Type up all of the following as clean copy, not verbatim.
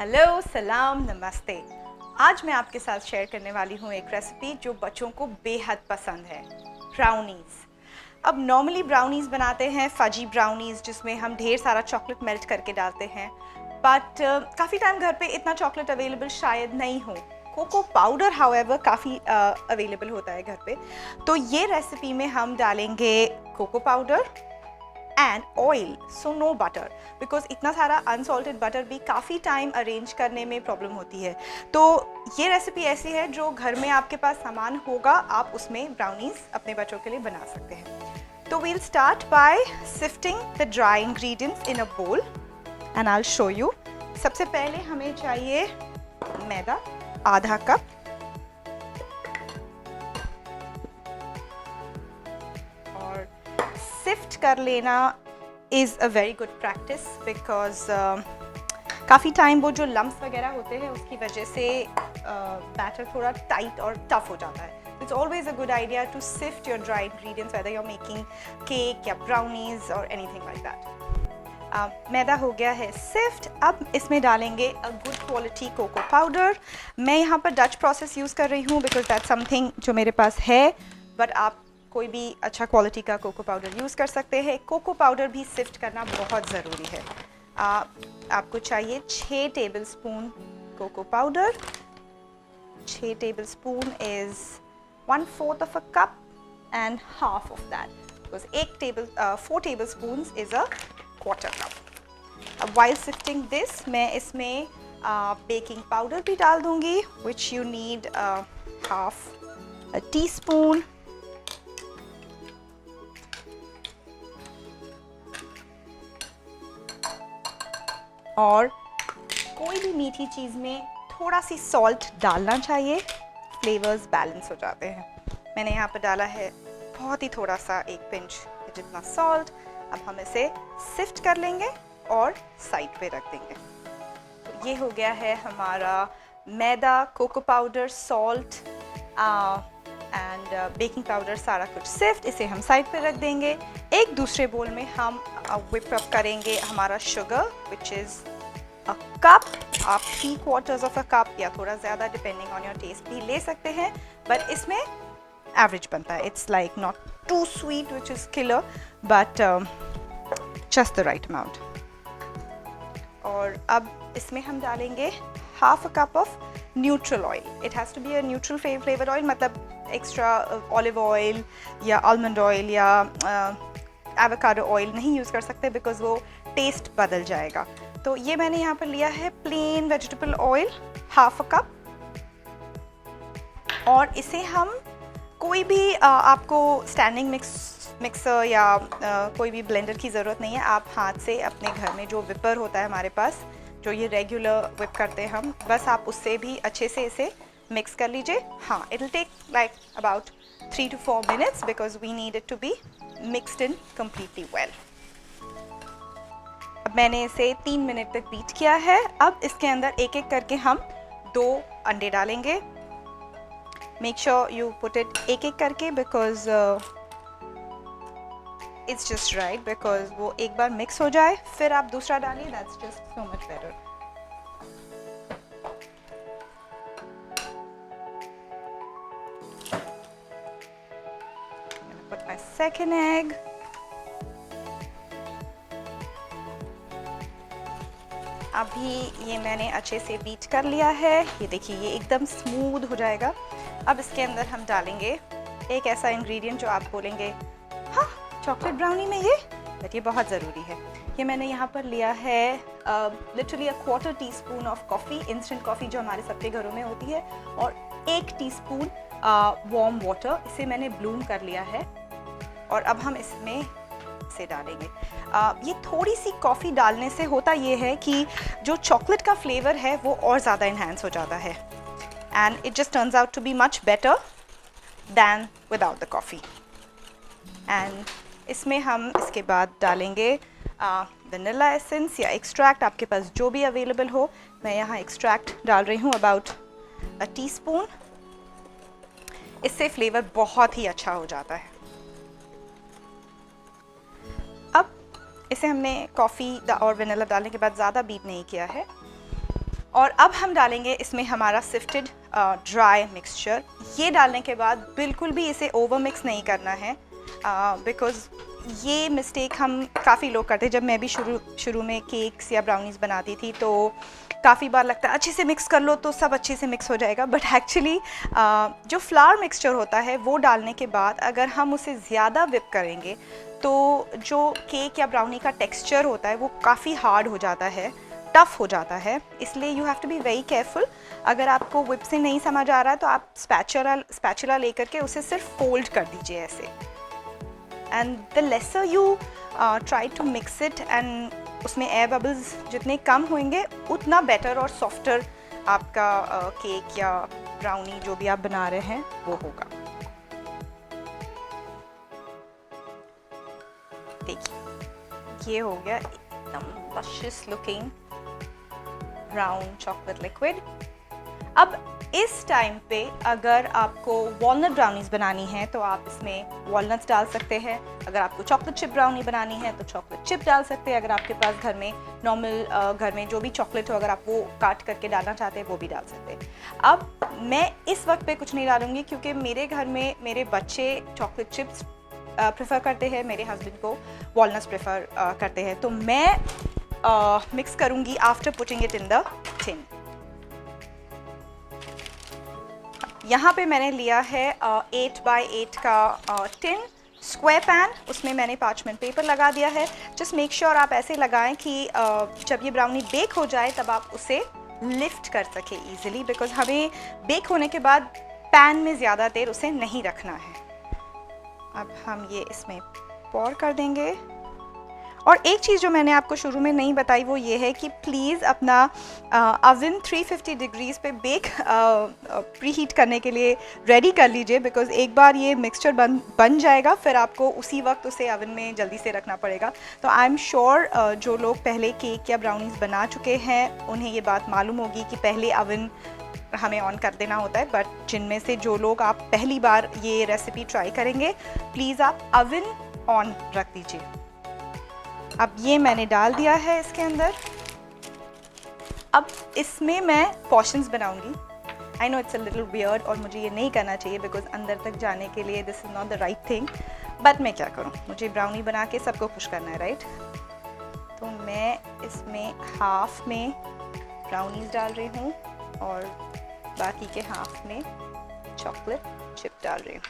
Hello, सलाम, नमस्ते। आज मैं आपके साथ शेयर करने वाली हूँ एक रेसिपी जो बच्चों को बेहद पसंद है, ब्राउनीज़। अब नॉर्मली ब्राउनीज़ बनाते हैं फजी ब्राउनीज़, जिसमें हम ढेर सारा चॉकलेट मेल्ट करके डालते हैं, बट काफ़ी टाइम घर पे इतना चॉकलेट अवेलेबल शायद नहीं हो। कोको पाउडर हाउएवर काफ़ी अवेलेबल होता है घर पे। तो ये रेसिपी में हम डालेंगे cocoa powder and oil, so no butter, because इतना सारा अनसॉल्टेड बटर भी काफ़ी टाइम अरेंज करने में प्रॉब्लम होती है। तो ये रेसिपी ऐसी है जो घर में आपके पास सामान होगा, आप उसमें ब्राउनीज अपने बच्चों के लिए बना सकते हैं। तो we'll start by sifting the dry ingredients in a bowl and I will show you. सबसे पहले हमें चाहिए मैदा, आधा कप, और सिफ्ट कर लेना is a very good practice, because काफ़ी टाइम वो जो लम्स वगैरह होते हैं उसकी वजह से बैटर थोड़ा टाइट और टफ हो जाता है। It's always a good idea to sift your dry ingredients, whether you are making cake या ब्राउनीज और एनीथिंग लाइक दैट। मैदा हो गया है सिफ्ट। अब इसमें डालेंगे a good quality cocoa powder. मैं यहाँ पर डच प्रोसेस यूज़ कर रही हूँ बिकॉज दैट समथिंग जो मेरे पास है, बट आप कोई भी अच्छा क्वालिटी का कोको पाउडर यूज़ कर सकते हैं। कोको पाउडर भी सिफ्ट करना बहुत ज़रूरी है। आपको चाहिए 6 tablespoon cocoa powder. 6 tablespoon is 1/4 of a cup and half of that, because 4 tablespoon is a quarter cup. अब वाइल सिफ्टिंग दिस, मैं इसमें बेकिंग पाउडर भी डाल दूँगी, which you need half a teaspoon. और कोई भी मीठी चीज़ में थोड़ा सी सॉल्ट डालना चाहिए, फ्लेवर्स बैलेंस हो जाते हैं। मैंने यहाँ पर डाला है बहुत ही थोड़ा सा, 1 पिंच जितना सॉल्ट। अब हम इसे सिफ्ट कर लेंगे और साइड पे रख देंगे। तो ये हो गया है हमारा maida, cocoa powder, salt and baking powder, सारा कुछ सिफ्ट। इसे हम साइड पे रख देंगे। एक दूसरे बोल में हम whip up करेंगे हमारा sugar, which is a cup. आप 3/4 ऑफ अ कप या थोड़ा ज़्यादा डिपेंडिंग ऑन योर टेस्ट भी ले सकते हैं, बट इसमें एवरेज बनता है। It's like not too sweet which is killer, but just the right amount. और अब इसमें हम डालेंगे half a cup of neutral oil. It has to be a neutral flavoured oil, मतलब एक्स्ट्रा ऑलिव ऑयल या almond oil या avocado oil नहीं use कर सकते, बिकॉज वो टेस्ट बदल जाएगा। तो ये मैंने यहाँ पर लिया है plain vegetable oil, half a cup. और इसे हम कोई भी आपको स्टैंडिंग मिक्सर या कोई भी ब्लेंडर की ज़रूरत नहीं है। आप हाथ से अपने घर में जो विपर होता है हमारे पास, जो ये रेगुलर विप करते हैं हम, बस आप उससे भी अच्छे से इसे मिक्स कर लीजिए। हाँ, it will take like about 3 to 4 minutes because we need it to be mixed in completely well. अब मैंने इसे 3 मिनट तक बीट किया है। अब इसके अंदर एक एक करके हम 2 अंडे डालेंगे। Make sure you put it एक एक करके, because it's just right, because वो एक बार मिक्स हो जाए फिर आप दूसरा डालिए, that's just so much better. Put my second egg. अभी ये मैंने अच्छे से बीट कर लिया है। ये देखिए, ये एकदम स्मूथ हो जाएगा। अब इसके अंदर हम डालेंगे एक ऐसा इंग्रेडिएंट जो आप बोलेंगे हाँ चॉकलेट ब्राउनी में ये, बट ये बहुत ज़रूरी है। ये मैंने यहाँ पर लिया है literally a 1/4 teaspoon of coffee, instant coffee जो हमारे सबके घरों में होती है, और 1 टीस्पून वार्म वाटर। इसे मैंने ब्लूम कर लिया है और अब हम इसमें इसे डालेंगे। ये थोड़ी सी कॉफ़ी डालने से होता ये है कि जो चॉकलेट का फ्लेवर है वो और ज़्यादा इन्हांस हो जाता है, and it just turns out to be much better than without the coffee. And इसमें हम इसके बाद डालेंगे वनीला एसेंस या एक्सट्रैक्ट, आपके पास जो भी अवेलेबल हो। मैं यहाँ एक्सट्रैक्ट डाल रही हूँ अबाउट अ टीस्पून। इससे फ्लेवर बहुत ही अच्छा हो जाता है। अब इसे हमने कॉफ़ी और वनीला डालने के बाद ज़्यादा बीट नहीं किया है। और अब हम डालेंगे इसमें हमारा सिफ्टेड ड्राई मिक्सचर। ये डालने के बाद बिल्कुल भी इसे ओवर मिक्स नहीं करना है, बिकॉज़ ये मिस्टेक हम काफ़ी लोग करते हैं। जब मैं भी शुरू में केक्स या ब्राउनीज़ बनाती थी तो काफ़ी बार लगता है अच्छे से मिक्स कर लो तो सब अच्छे से मिक्स हो जाएगा, बट एक्चुअली जो फ्लावर मिक्सचर होता है वो डालने के बाद अगर हम उसे ज़्यादा विप करेंगे तो जो केक या ब्राउनी का टेक्सचर होता है वो काफ़ी हार्ड हो जाता है, टफ़ हो जाता है। इसलिए you have to be very careful. अगर आपको विप से नहीं समझ आ रहा है तो आप स्पैचुला लेकर के उसे सिर्फ फोल्ड कर दीजिए ऐसे। And the lesser you try to mix it and उसमें एयर बबल्स जितने कम होंगे उतना बेटर और सॉफ्टर आपका केक या ब्राउनी जो भी आप बना रहे हैं वो होगा। देखिए ये हो गया एकदम luscious looking brown chocolate liquid. अब इस टाइम पे अगर आपको वॉलनट ब्राउनीज बनानी है तो आप इसमें वॉलनट्स डाल सकते हैं। अगर आपको चॉकलेट चिप ब्राउनी बनानी है तो चॉकलेट चिप डाल सकते हैं। अगर आपके पास घर में नॉर्मल घर में जो भी चॉकलेट हो अगर आप वो काट करके डालना चाहते हैं वो भी डाल सकते हैं। अब मैं इस वक्त पे कुछ नहीं डालूंगी क्योंकि मेरे घर में मेरे बच्चे चॉकलेट चिप्स प्रेफर करते हैं, मेरे हस्बैंड को वॉलनट्स प्रेफर करते हैं। तो मैं मिक्स करूँगी after putting it in the tin. यहाँ पे मैंने लिया है 8 बाय 8 का टिन स्क्वायर पैन, उसमें मैंने पार्चमेंट पेपर लगा दिया है। जस्ट मेक श्योर आप ऐसे लगाएं कि जब ये ब्राउनी बेक हो जाए तब आप उसे लिफ्ट कर सके इजीली, बिकॉज हमें बेक होने के बाद पैन में ज़्यादा देर उसे नहीं रखना है। अब हम ये इसमें पॉर कर देंगे। और एक चीज़ जो मैंने आपको शुरू में नहीं बताई वो ये है कि प्लीज़ अपना अवन 350 डिग्रीज़ पे बेक प्री हीट करने के लिए रेडी कर लीजिए, बिकॉज़ एक बार ये मिक्सचर बन जाएगा फिर आपको उसी वक्त उसे अवन में जल्दी से रखना पड़ेगा। तो आई एम श्योर जो लोग पहले केक या ब्राउनीज़ बना चुके हैं उन्हें ये बात मालूम होगी कि पहले अवन हमें ऑन कर देना होता है, बट जिनमें से जो लोग आप पहली बार ये रेसिपी ट्राई करेंगे प्लीज़ आप अवन ऑन रख दीजिए। अब ये मैंने डाल दिया है इसके अंदर। अब इसमें मैं पोर्शंस बनाऊंगी। I know it's a little weird और मुझे ये नहीं करना चाहिए बिकॉज अंदर तक जाने के लिए this is not the right thing, but मैं क्या करूँ, मुझे ब्राउनी बना के सबको खुश करना है, राइट। तो मैं इसमें हाफ में ब्राउनीज डाल रही हूँ और बाकी के हाफ में चॉकलेट चिप डाल रही हूँ।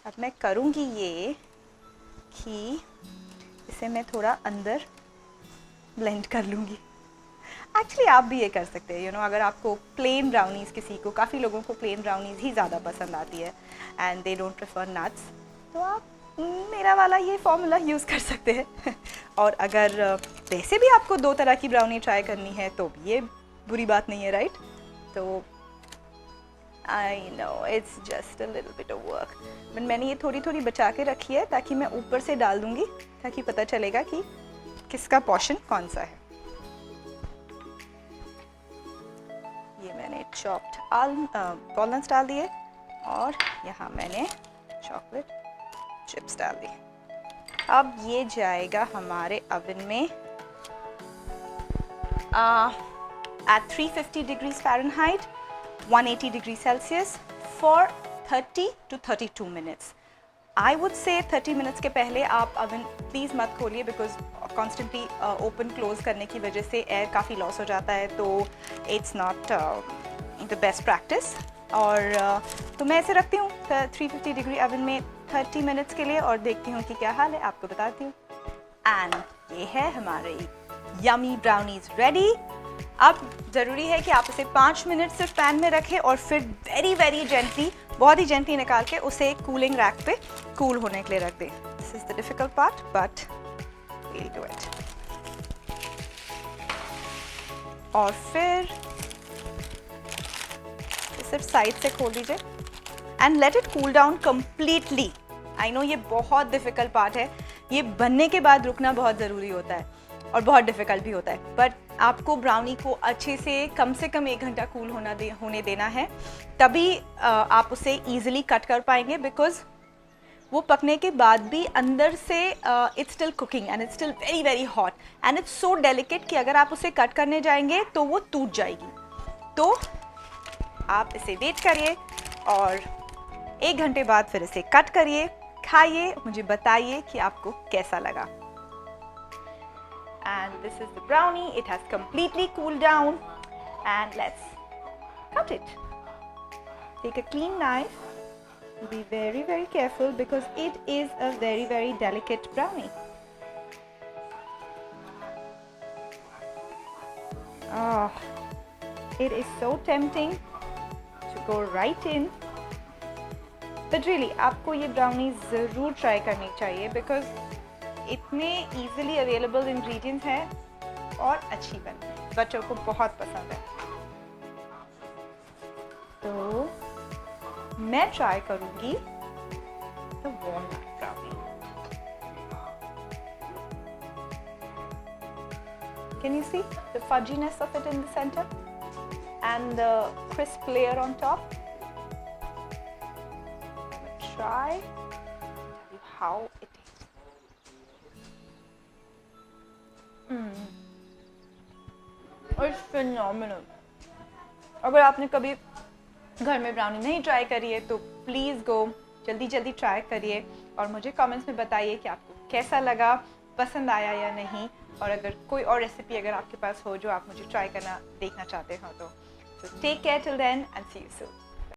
अब मैं करूँगी ये कि इसे मैं थोड़ा अंदर ब्लेंड कर लूँगी। एक्चुअली आप भी ये कर सकते हैं, यू नो, अगर आपको प्लेन ब्राउनीज़, किसी को, काफ़ी लोगों को प्लेन ब्राउनीज़ ही ज़्यादा पसंद आती है and they don't prefer nuts, तो आप मेरा वाला ये फॉर्मूला यूज़ कर सकते हैं। और अगर वैसे भी आपको 2 तरह की ब्राउनी ट्राई करनी है तो भी ये बुरी बात नहीं है, राइट। तो I know it's just a little bit of work, but मैंने ये थोड़ी थोड़ी बचा के रखी है ताकि मैं ऊपर से डाल दूँगी ताकि पता चलेगा कि किसका पोर्शन कौन सा है। ये मैंने चॉप्ड वॉलनट्स डाल दिए और यहाँ मैंने चॉकलेट चिप्स डाल दी। अब ये जाएगा हमारे ओवन में at 350 degrees Fahrenheit 180 degrees Celsius for 30 to 32 minutes. I would say 30 minutes के पहले आप ओवन प्लीज़ मत खोलिए बिकॉज कॉन्स्टेंटली ओपन क्लोज करने की वजह से एयर काफ़ी लॉस हो जाता है, तो it's not the best practice. और तो मैं ऐसे रखती हूँ 350 डिग्री ओवन में 30 मिनट्स के लिए और देखती हूँ कि क्या हाल है, आपको बताती हूँ। एंड ये है हमारे यमी ब्राउनीज रेडी। अब ज़रूरी है कि आप उसे 5 मिनट सिर्फ पैन में रखें और फिर वेरी वेरी जेंटली, बहुत ही जेंटली निकाल के उसे कूलिंग रैक पे कूल होने के लिए रख दें। This is the difficult part but we'll do it. और फिर सिर्फ साइड से खोल दीजिए and let it cool down completely. I know ये बहुत डिफ़िकल्ट पार्ट है, ये बनने के बाद रुकना बहुत ज़रूरी होता है और बहुत डिफ़िकल्ट भी होता है, बट आपको ब्राउनी को अच्छे से कम 1 घंटा कूल होने देना है, तभी आप उसे ईज़िली कट कर पाएंगे। बिकॉज वो पकने के बाद भी अंदर से it's still cooking and it's still very very hot and it's so delicate कि अगर आप उसे कट करने जाएंगे तो वो टूट जाएगी। तो आप इसे वेट करिए और 1 घंटे बाद फिर इसे कट करिए, खाइए, मुझे बताइए कि आपको कैसा लगा। And this is the brownie. It has completely cooled down. And let's cut it. Take a clean knife. Be very very careful because it is a very very delicate brownie. Oh, it is so tempting to go right in. But really, आपको ये brownie ज़रूर try करनी चाहिए because इतने easily available ingredients हैं और अच्छी बनती है, बच्चों को बहुत पसंद है। तो मैं try करूँगी the walnut brownie. Can you see the fudginess of it in the center and the crisp layer on top? Try how it is. It's phenomenal. अगर आपने कभी घर में ब्राउनी नहीं ट्राई करी है तो प्लीज़ गो जल्दी जल्दी ट्राई करिए और मुझे कमेंट्स में बताइए कि आपको कैसा लगा, पसंद आया या नहीं, और अगर कोई और रेसिपी अगर आपके पास हो जो आप मुझे ट्राई करना देखना चाहते हो तो take care till then and see you soon.